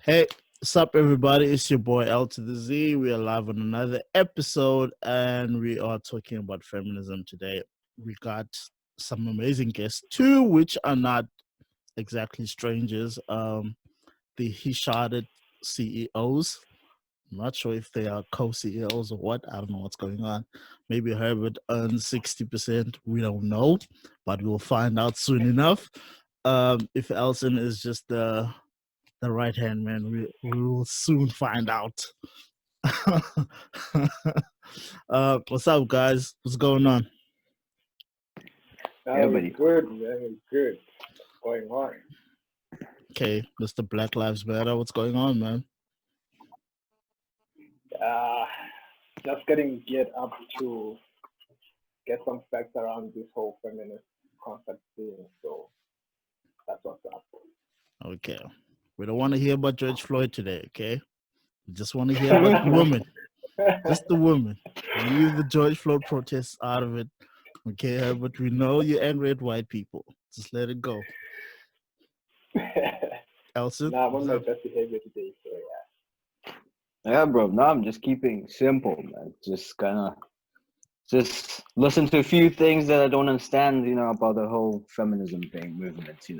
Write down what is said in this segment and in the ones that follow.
Hey, what's up, everybody? It's your boy L to the Z. We are live on another episode, and we are talking about feminism today. We got some amazing guests, two which are not exactly strangers. The He Sharded CEOs. I'm not sure if they are co-CEOs or what. I don't know what's going on. Maybe Herbert earns 60%. We don't know, but we'll find out soon enough. If Elson is just the right hand man, we will soon find out. What's up, guys? What's going on? Very good, very good. What's going on? Okay, Mr. Black Lives Matter. What's going on, man? Just getting geared up to get some facts around this whole feminist concept thing. So that's what's up. Okay. We don't want to hear about George Floyd today, okay? We just want to hear about the women. Just the women. Leave the George Floyd protests out of it. Okay, but we know you're angry at white people. Just let it go. Elson? Nah, I'm on my best behavior today, so yeah. Yeah, bro. No, I'm just keeping simple, man. Just listen to a few things that I don't understand, about the whole feminism movement, so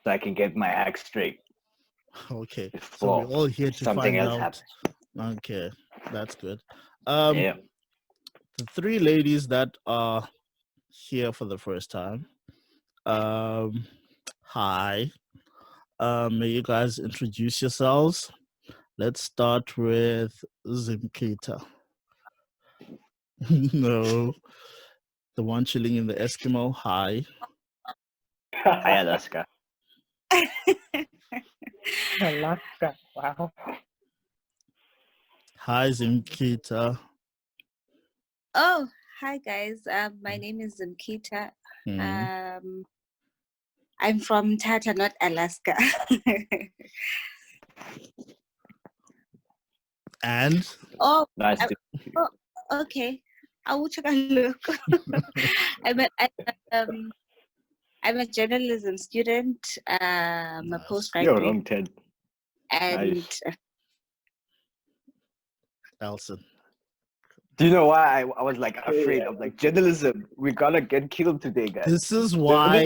I can get my act straight. Okay, so we're all here to something find else out. happens. Okay, that's good. Yeah. The three ladies that are here for the first time. Hi. May you guys introduce yourselves. Let's start with Zimkhita. No, the one chilling in the Eskimo. Hi. Hi, Alaska. Alaska. Wow. Hi, Zimkhita. Oh, hi guys. My name is Zimkhita. I'm from Tata, not Alaska. And? Oh, nice. Okay. I will take a look. I'm a journalism student. I'm a postgraduate. Yo, I'm Ted. And nice. Elson. Do you know why I was like afraid of like journalism? We're gonna get killed today, guys. This is why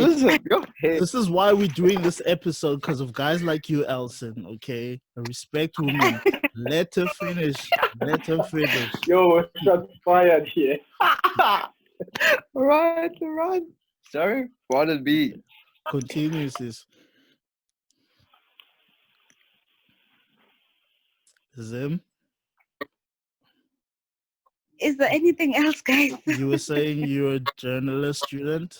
we're doing this episode, because of guys like you, Elson. Okay, respect women. Let her finish. Let her finish. Yo, shots fired here. Right. Sorry, what it be? Continue, sis. Zim? Is there anything else, guys? You were saying you're a journalist student?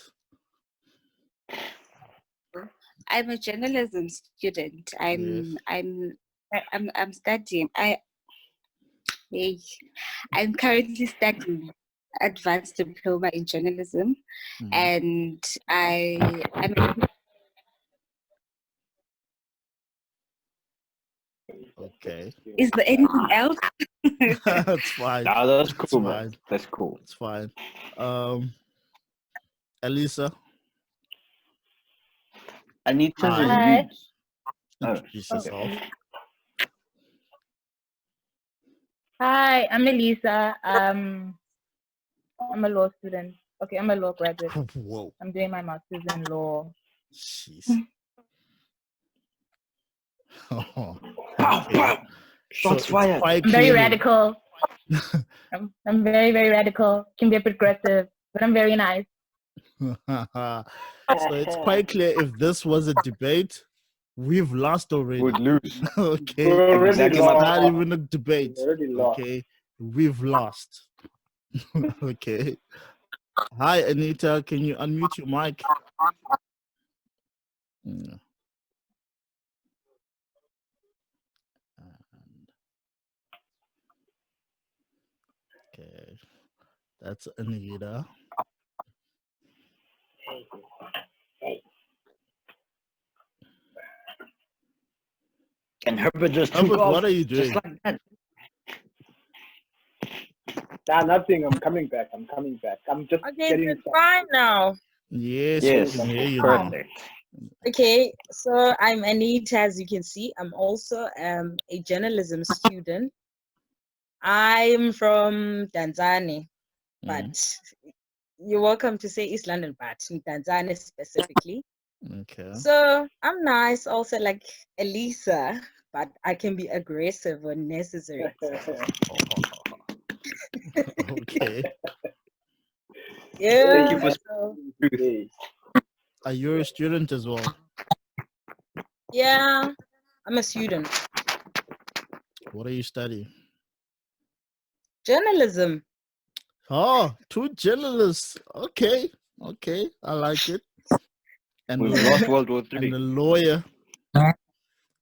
I'm a journalism student. I'm studying. I'm currently studying advanced diploma in journalism, and I'm. Okay. Is there anything else? That's fine. No, that's cool, man. That's cool. It's fine. Elisa. Anita's Hi. Introduce yourself. Hi, I'm Elisa. I'm a law student. Okay, I'm a law graduate. Whoa. I'm doing my master's in law. Jeez. Okay. Shots fired. I'm very radical. I'm very, very radical. Can be a bit aggressive, but I'm very nice. So it's quite clear, if this was a debate, we've lost already. Would lose. Okay. Exactly. It's not even a debate. Lost. Okay. We've lost. Okay. Hi, Anita. Can you unmute your mic? Yeah. Okay. That's Anita. And Herbert just took off. What are you doing? Just like that. Nah, nothing. I'm coming back. I'm just getting it's fine now. Yes, Yes, we can hear you perfect. Okay, so I'm Anita, as you can see. I'm also a journalism student. I'm from Tanzania, but you're welcome to say East London, but in Tanzania specifically. Okay. So I'm nice, also like Elisa, but I can be aggressive when necessary. Okay. Yeah. Thank you for so- truth. Are you a student as well? yeah, I'm a student. What are you studying? Journalism. Oh, two journalists. Okay. Okay. I like it. And We've the- lost World War and the III. lawyer.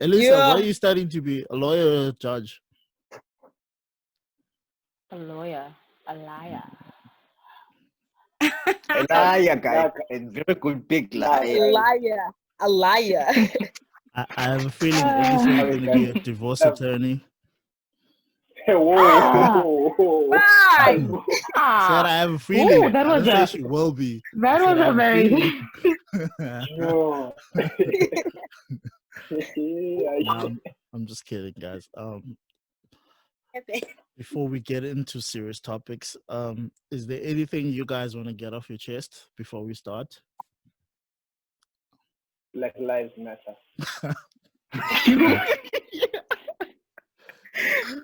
Elisa, Yeah. what are you studying to be? A lawyer or a judge? A lawyer, a liar. A liar, guy. A very good big A liar. liar. A liar. I have a feeling Elisa is going to be a Okay. divorce attorney. Whoa. Right. Said Ah, I have a feeling. ooh, that I was didn't say a she will be. that I said was I a have very feeling. No. I'm just kidding, guys. Before we get into serious topics, is there anything you guys want to get off your chest before we start? Black Lives Matter.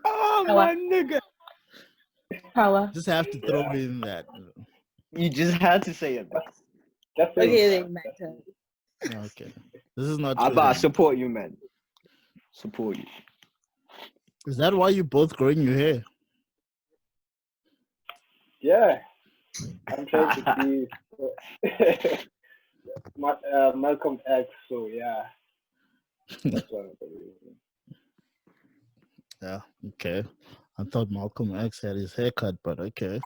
Oh, Power. my nigga. power. Just have to throw in that. You just had to say it. Just say Okay, it. then matter. Okay. This is not Abba, Twitter. support you, man. Support you. Is that why you both growing your hair? Yeah. I'm trying to be Malcolm X, so yeah. That's one of the reasons. Yeah, okay. I thought Malcolm X had his haircut, but okay.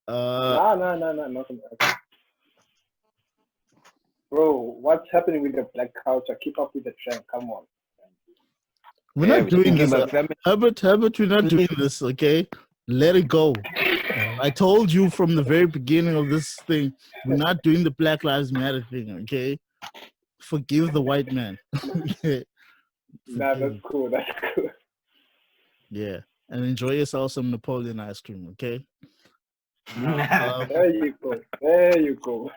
No, Malcolm X. Bro, what's happening with the black culture? Keep up with the trend. Come on. We're Yeah, not doing speaking this. about feminism, Herbert, we're not doing this, okay? Let it go. I told you from the very beginning of this thing, we're not doing the Black Lives Matter thing, okay? Forgive the white man. Okay? Nah, that's Forgive. cool. That's cool. Yeah. And enjoy yourself some Napoleon ice cream, okay? There you go. There you go.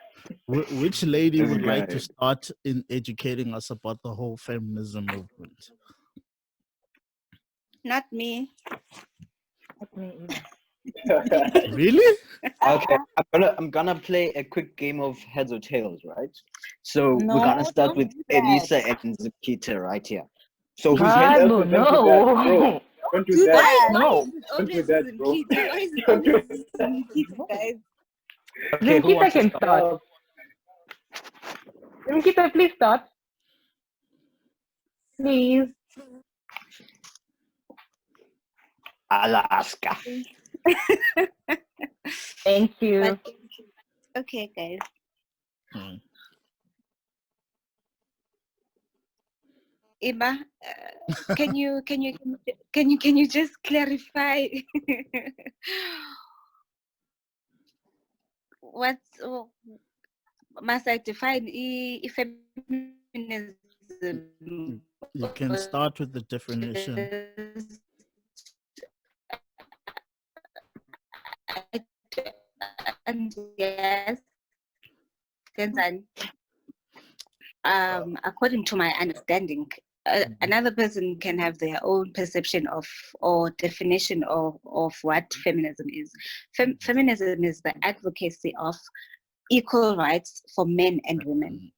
Which lady This would like to guy. start in educating us about the whole feminism movement? Not me. Not me either. Really? Okay, I'm gonna play a quick game of heads or tails, right? So No, we're gonna start don't with do that. Elisa and Zimkhita right here. So who's God, head? no, Don't do that, bro. no. Don't do that. No. Don't do that, bro. Why is it Don't do always that. Zimkhita, guys? Okay, who Zimkhita wants to can start? start. Zimkhita, please start. Please. Alaska. Thank you. But okay, guys. Hmm. Ima, can you just clarify what's must I define feminism? You can start with the definition. And yes, according to my understanding, another person can have their own perception of or definition of what feminism is. Feminism is the advocacy of equal rights for men and women.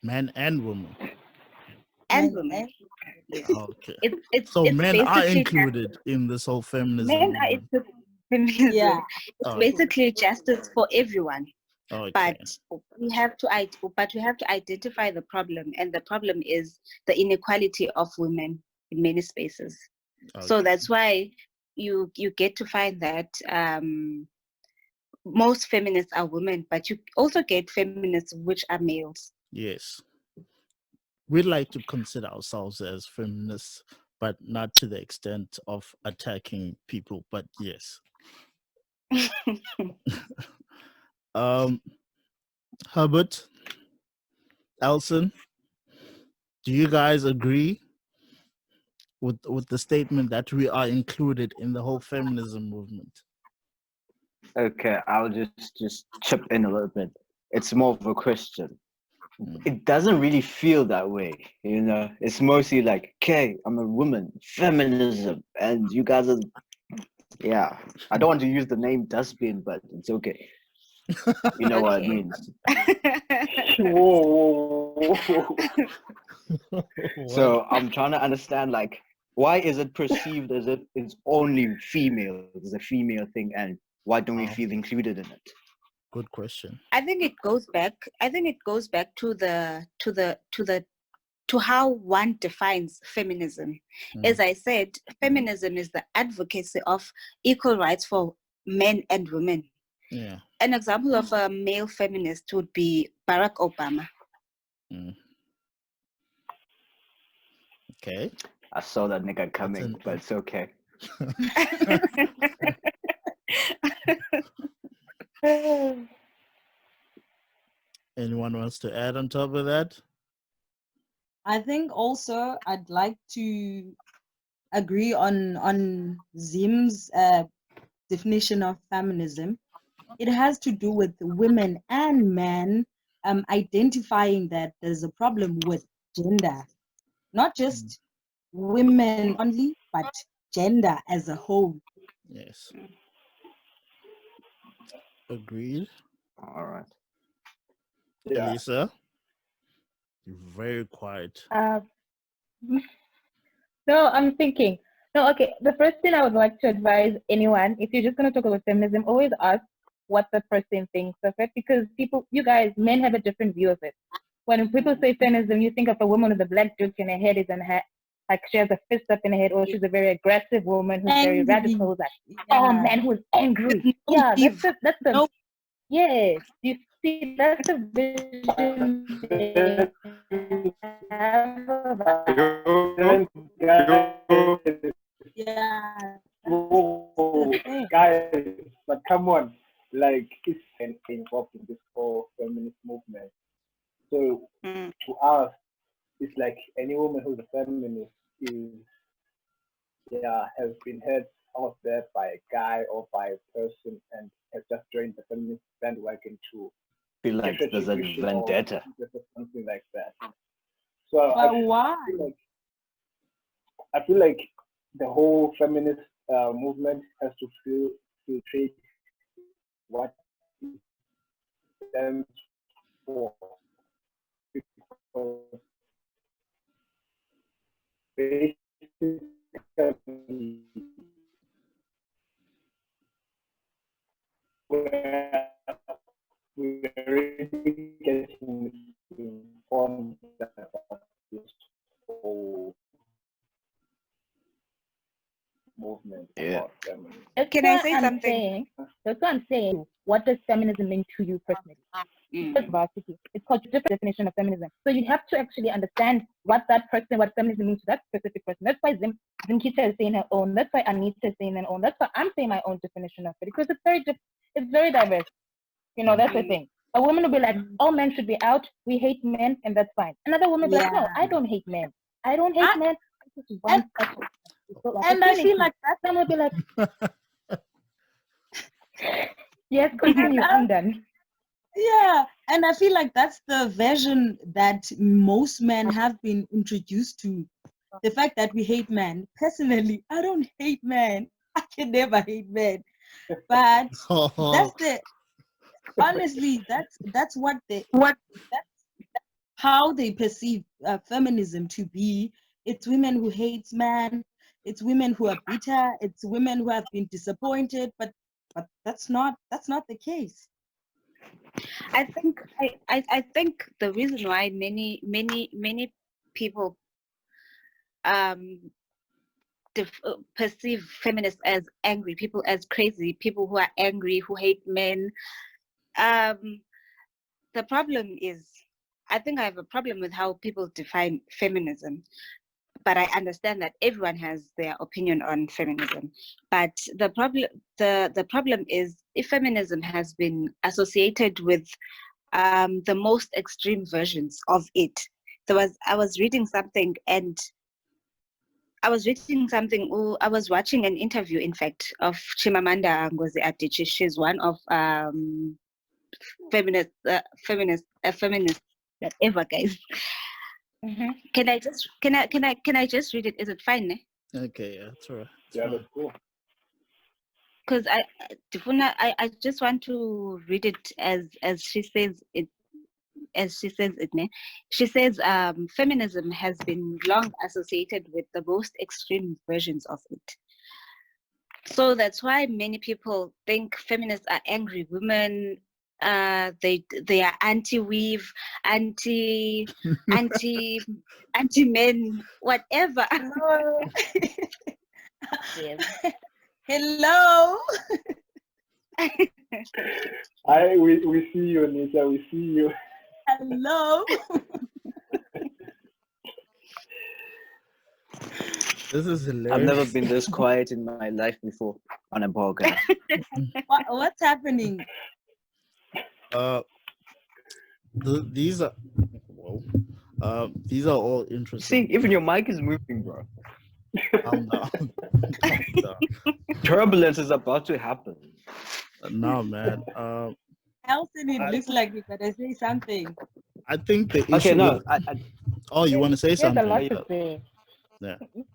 Men and women. And women. Yes. Okay. It's So men are basically included in this whole feminism. men are movement. into feminism. Yeah. It's Okay. basically justice for everyone. Okay. But we have to identify the problem, and the problem is the inequality of women in many spaces. So Okay. that's why you get to find that most feminists are women, but you also get feminists which are males. Yes. We'd like to consider ourselves as feminists, but not to the extent of attacking people. But yes. Herbert, Elson, do you guys agree with the statement that we are included in the whole feminism movement? Okay, I'll just chip in a little bit. It's more of a question. Mm. It doesn't really feel that way, you know. It's mostly like, okay, I'm a woman, feminism, and you guys are, yeah. I don't want to use the name dustbin, but it's okay. You know what it Okay. means. Whoa. So I'm trying to understand, like, why is it perceived as if it's only female? It's a female thing, and why don't we Wow. feel included in it? Good question. I think it goes back to how one defines feminism. As I said, feminism is the advocacy of equal rights for men and women. Yeah. An example of a male feminist would be Barack Obama. Mm. Okay. I saw that nigga coming, an- but it's okay. Anyone wants to add on top of that? I think also I'd like to agree on Zim's definition of feminism. It has to do with women and men identifying that there's a problem with gender, not just women only, but gender as a whole. Yes. Agreed. All right. Yeah. Elisa, you're very quiet. So I'm thinking, no, okay, the first thing I would like to advise anyone, if you're just going to talk about feminism, always ask what the person thinks of it, because people, you guys, men have a different view of it. When people say feminism, you think of a woman with a black joke in her head, like she has a fist up in her head, or she's a very aggressive woman who's very Angry. radical, like, Yeah. oh man, who's angry. With no Yeah, give. that's the No. yes. You see, that's the vision they have of us. Yeah. Whoa, guys, but come on, like it's involved in this whole feminist movement. So to us, it's like any woman who's a feminist is, has been heard out there by a guy or by a person and has just joined the feminist bandwagon to Feel like get there's a retribution or vendetta. something like that. So But why? I feel like the whole feminist movement has to filtrate what it stands for. Because basically, we're already getting informed about this whole movement about feminism. Can I say something? That's what I'm saying. What does feminism mean to you personally? It's varsity. It's called different definition of feminism. So you have to actually understand what feminism means to that specific person. That's why Zimkhita is saying her own. That's why Anita is saying her own. That's why I'm saying my own definition of it, because it's very diverse. You know, that's the thing. A woman will be like, all men should be out. We hate men, and that's fine. Another woman will be like, no, I don't hate men. I don't hate men. This is one special. And I feel like that. Some will be like, yes, continue. I'm done. Yeah, and I feel like that's the version that most men have been introduced to. The fact that we hate men. Personally, I don't hate men. I can never hate men. But that's honestly, that's how they perceive feminism to be. It's women who hate men. It's women who are bitter. It's women who have been disappointed. But that's not the case. I think the reason why many people perceive feminists as angry, people as crazy, people who are angry, who hate men. The problem is, I think I have a problem with how people define feminism. But I understand that everyone has their opinion on feminism. But the problem is, if feminism has been associated with the most extreme versions of it. I was reading something I was watching an interview, in fact, of Chimamanda Ngozi Adichie. She's one of feminist, whatever, guys. Mm-hmm. Can I just read it? Is it fine? Okay, yeah, that's all right. Yeah, that's cool. Because I just want to read it as she says it. As she says it, she says feminism has been long associated with the most extreme versions of it. So that's why many people think feminists are angry women. They are anti-weave, anti men, whatever. Hello. Yes. Hello. We see you, Anita. We see you. Hello. This is hilarious. I've never been this quiet in my life before on a podcast. What's happening? These are these are all See, interesting. even your mic is moving, bro. Calm down. Calm down. Turbulence is about to happen. No, man. Elson, it looks like you gotta say something. I think the issue. Okay, no, with, oh, you want to say There's a something? lot to say.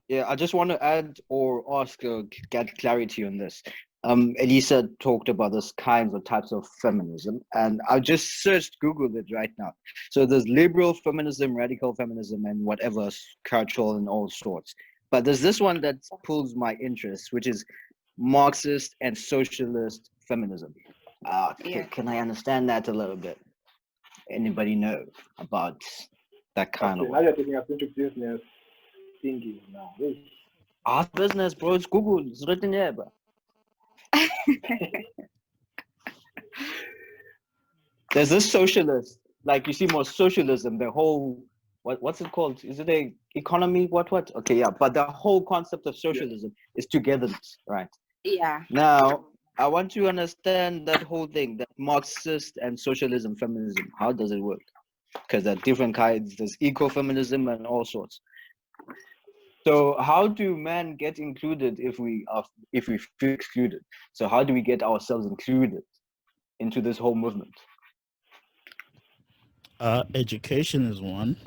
yeah, I just want to add or ask, get clarity on this. Elisa talked about this kinds of types of feminism, and I just searched, Googled it right now. So there's liberal feminism, radical feminism, and whatever, cultural and all sorts. But there's this one that pulls my interest, which is Marxist and socialist feminism. Can I understand that a little bit? Anybody know about that kind Okay, of now you're taking us into business thinking now. Hey. art business, bro? It's Google. It's written here, bro. There's this socialist, like you see more socialism, the whole what's it called? Is it a economy? What? Okay, yeah. But the whole concept of socialism is togetherness, right? Yeah. Now I want to understand that whole thing, that Marxist and socialism, feminism. How does it work? Because there are different kinds. There's ecofeminism and all sorts. So how do men get included if we feel excluded? So how do we get ourselves included into this whole movement? Education is one.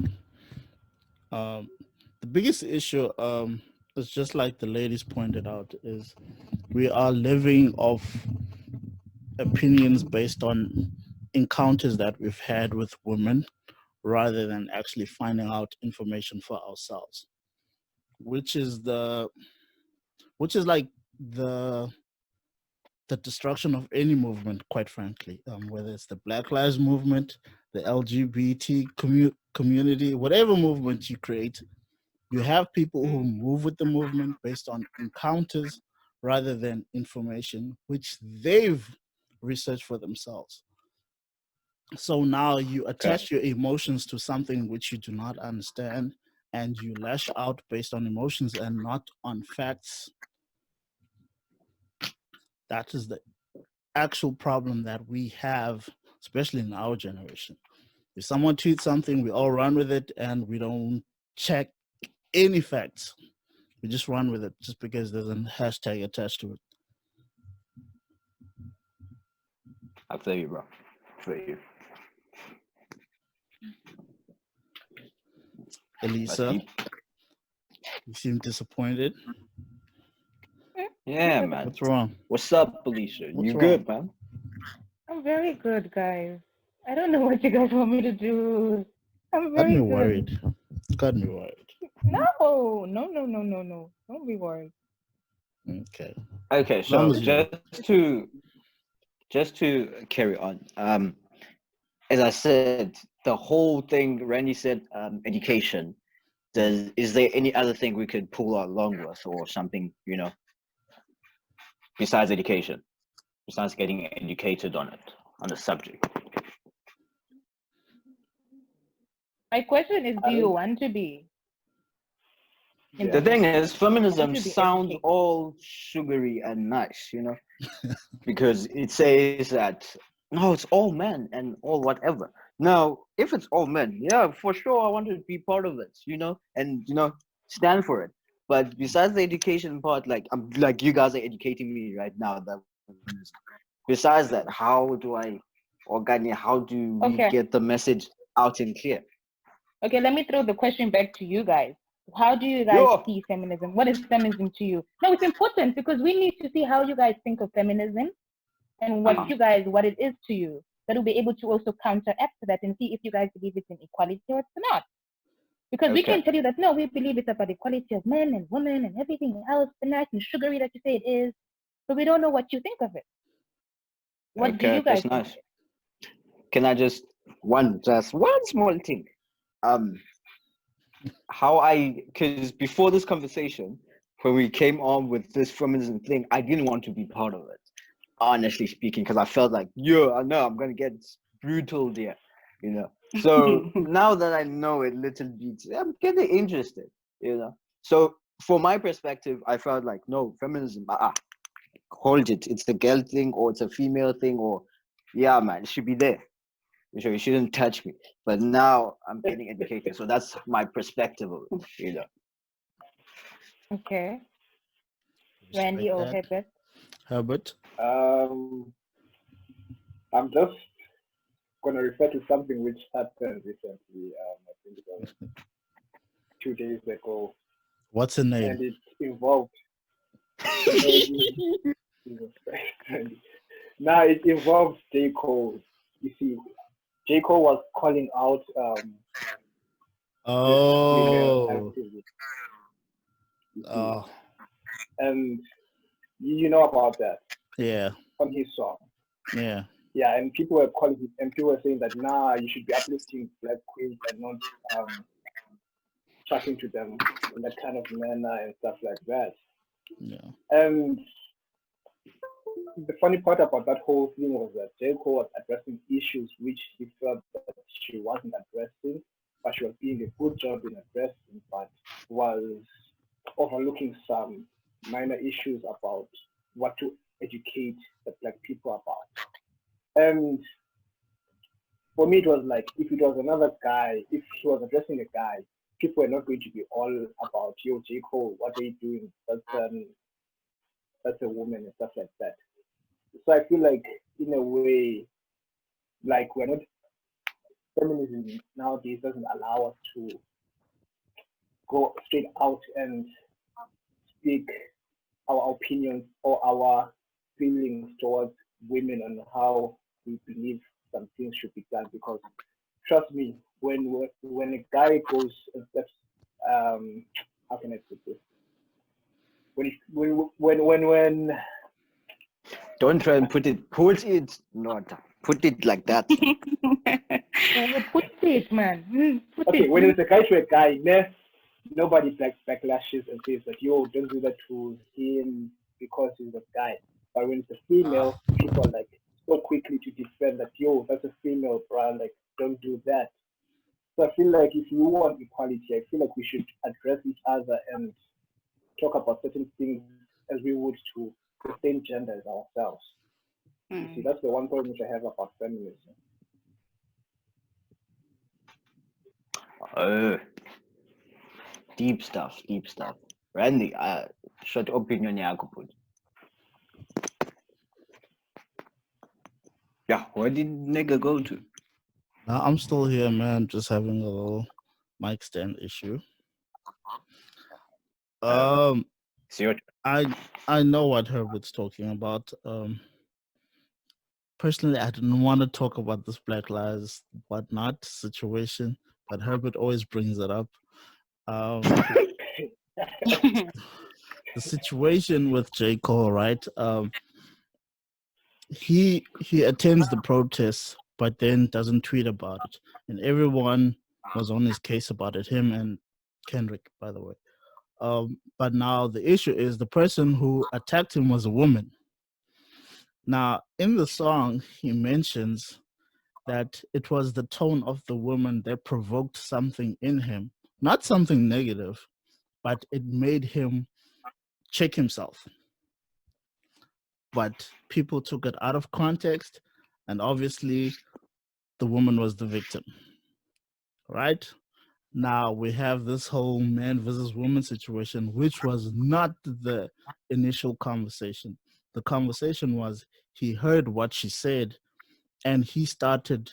The biggest issue, is just like the ladies pointed out, is we are living off opinions based on encounters that we've had with women rather than actually finding out information for ourselves, which is like the destruction of any movement, quite frankly, whether it's the Black Lives Movement, the LGBT community, whatever movement you create, you have people who move with the movement based on encounters rather than information, which they've researched for themselves. So now you attach your emotions to something which you do not understand, and you lash out based on emotions and not on facts. That is the actual problem that we have, especially in our generation. If someone tweets something, we all run with it and we don't check any facts. We just run with it just because there's a hashtag attached to it. I feel you, bro. I feel you. Elisa, you seem disappointed. Yeah, man. What's wrong? What's up, Alicia? What's You wrong? good, man? I'm very good, guys. I don't know what you guys want me to do. I'm Got very me good. worried. Got me worried. No. Don't be worried. Okay. Okay, As long so as you just to carry on. As I said, the whole thing Randy said, education. Is there any other thing we could pull along with or something, besides education, besides getting educated on it, on the subject? My question is, do you want to be? The thing is, feminism to be sounds educated. all sugary and nice, because it says that no, it's all men and all whatever. Now, if it's all men, yeah, for sure, I want to be part of it, and stand for it. But besides the education part, like I'm like you guys are educating me right now. That besides that, how do I organize? How do we Okay. get the message out and clear? Okay, let me throw the question back to you guys. How do you guys Yo, see feminism? What is feminism to you? No, it's important because we need to see how you guys think of feminism and what it is to you. That will be able to also counteract that and see if you guys believe it's an equality or it's not. Because we can tell you that no, we believe it's about equality of men and women and everything else, the nice and sugary that you say it is, but we don't know what you think of it. What do you guys that's think? nice. Can I just one small thing? Because before this conversation, when we came on with this feminism thing, I didn't want to be part of it, honestly speaking, because I felt like, I know I'm gonna get brutal there, So now that I know it little bit, I'm getting interested, So from my perspective, I felt like, no, feminism, hold it. It's a girl thing or it's a female thing or, yeah, man, it should be there. You shouldn't touch me. But now I'm getting educated, so that's my perspective of it, Okay. Respect Randy or that. Herbert? Herbert. I'm just gonna refer to something which happened recently. I think it was 2 days ago, What's the name? and it involved. Jesus Christ. Now it involves J. Cole. You see, J. Cole was calling out this female Oh. activist. You see, Oh. and you know about that Yeah. on his song. Yeah. Yeah, and people were calling it, and people were saying that you should be uplifting black queens and not chatting to them in that kind of manner and stuff like that. Yeah. And the funny part about that whole thing was that J. Cole was addressing issues which he felt that she wasn't addressing, but she was doing a good job in addressing, but was overlooking some minor issues about what to educate the black people about. And for me, it was like if it was another guy, if he was addressing a guy, people were not going to be all about, yo, J. Cole, what are you doing? That's a woman and stuff like that. So I feel like, in a way, like we're not, feminism nowadays doesn't allow us to go straight out and speak our opinions or our feelings towards women and how we believe some things should be done. Because trust me, when a guy goes and steps, how can I put this? When Don't try and put it like that. Put it, man. Okay, when it's a guy to a guy, nobody backlashes and says that, yo, don't do that to him because he's a guy. But when it's a female, people are like so quickly to defend that, yo, that's a female, bro, like don't do that. So I feel like if you want equality, I feel like we should address each other and talk about certain things as we would to the same gender as ourselves. You see, that's the one point which I have about feminism. Deep stuff. Randy, short opinion yakho bhuti. Yeah, where did nigga go to? Now I'm still here, man. Just having a little mic stand issue. I know what Herbert's talking about. Personally, I didn't want to talk about this Black Lives Whatnot situation, but Herbert always brings it up. The situation with J. Cole, right? He attends the protests, but then doesn't tweet about it, and everyone was on his case about it. Him and Kendrick, by the way. But now the issue is the person who attacked him was a woman. Now, in the song, he mentions that it was the tone of the woman that provoked something in him, not something negative, but it made him check himself. But people took it out of context and obviously the woman was the victim, right? Now we have this whole man versus woman situation, which was not the initial conversation. The conversation was he heard what she said and he started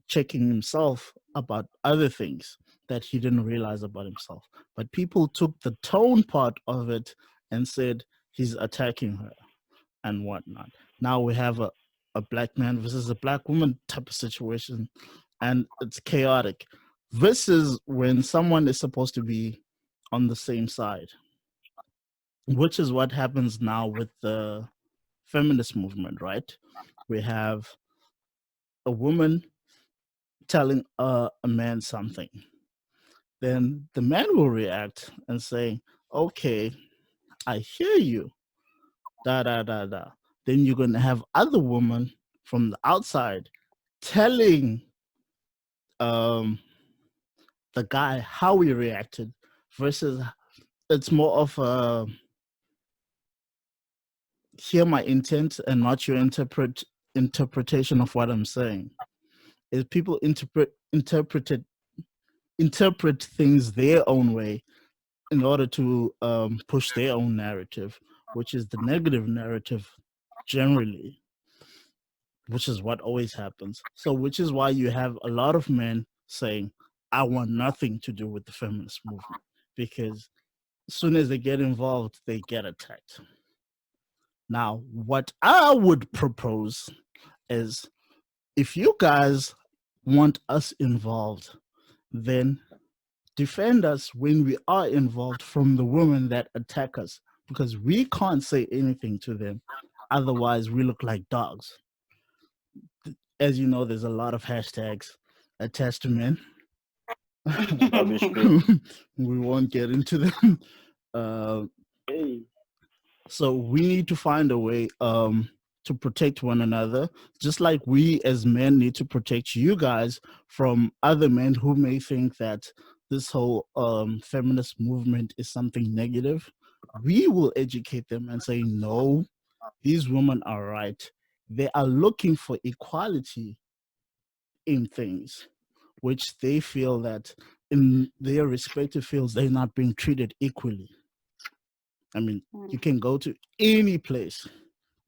checking himself about other things that he didn't realize about himself. But people took the tone part of it and said he's attacking her and whatnot. Now we have a black man versus a black woman type of situation, and it's chaotic. This is when someone is supposed to be on the same side, which is what happens now with the feminist movement, right? We have a woman telling a man something, then the man will react and say, okay, I hear you, da da da da. Then you're going to have other women from the outside telling um, the guy how he reacted, versus it's more of a hear my intent and not your interpretation of what I'm saying. Is people interpret things their own way in order to push their own narrative, which is the negative narrative generally, which is what always happens. So, which is why you have a lot of men saying, I want nothing to do with the feminist movement, because as soon as they get involved, they get attacked. Now, what I would propose is if you guys want us involved, then defend us when we are involved from the women that attack us, because we can't say anything to them. Otherwise, we look like dogs. As you know, there's a lot of hashtags attached to men. Obviously. We won't get into them. Hey, So we need to find a way to protect one another, just like we as men need to protect you guys from other men who may think that this whole feminist movement is something negative. We will educate them and say, no, these women are right. They are looking for equality in things, which they feel that in their respective fields, they're not being treated equally. I mean, you can go to any place.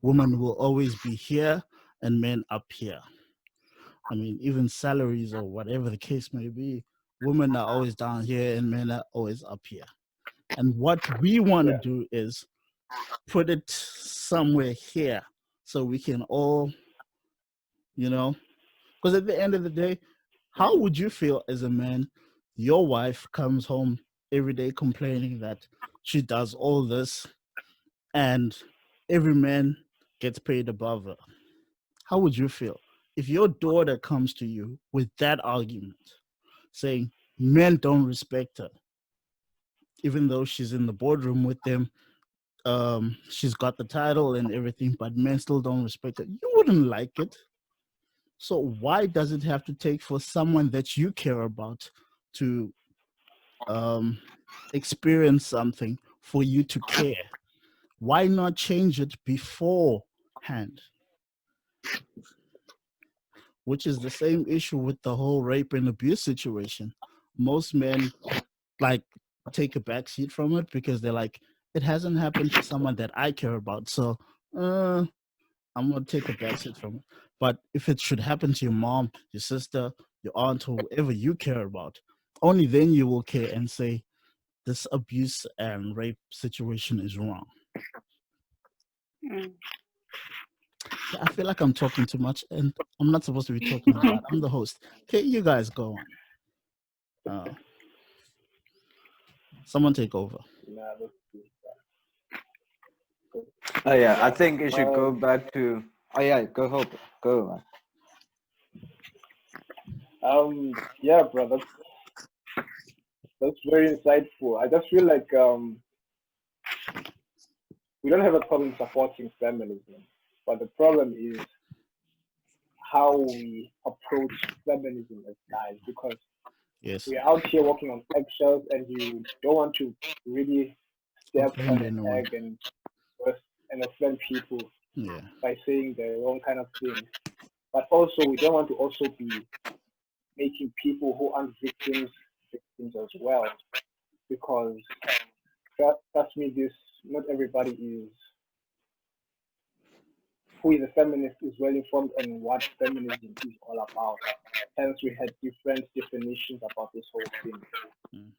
Women will always be here and men up here. I mean, even salaries or whatever the case may be, women are always down here and men are always up here. And what we want to yeah, do is put it somewhere here so we can all, because at the end of the day, how would you feel as a man? Your wife comes home every day complaining that she does all this and every man gets paid above her. How would you feel if your daughter comes to you with that argument, saying men don't respect her, even though she's in the boardroom with them? She's got the title and everything, but men still don't respect her. You wouldn't like it. So why does it have to take for someone that you care about to experience something for you to care? Why not change it beforehand? Which is the same issue with the whole rape and abuse situation. Most men like take a backseat from it because they're like, it hasn't happened to someone that I care about, so I'm gonna take a backseat from it. But if it should happen to your mom, your sister, your aunt, or whoever you care about, only then you will care and say this abuse and rape situation is wrong. Mm. Yeah, I feel like I'm talking too much, and I'm not supposed to be talking a lot. I'm the host. Okay, you guys go on. Someone take over. nah, that's good. Oh yeah, I think it should go Um, back to. Oh yeah, go hope, go man. yeah, bro, that's very insightful. I just feel like we don't have a problem supporting feminism, but the problem is how we approach feminism as guys, because Yes. we're out here walking on eggshells and you don't want to really step Offend on an anyone. egg and offend people Yeah. by saying the wrong kind of things. but also we don't want to also be making people who aren't victims as well, because trust me, this not everybody who is a feminist is well informed on what feminism is all about. Hence, we had different definitions about this whole thing.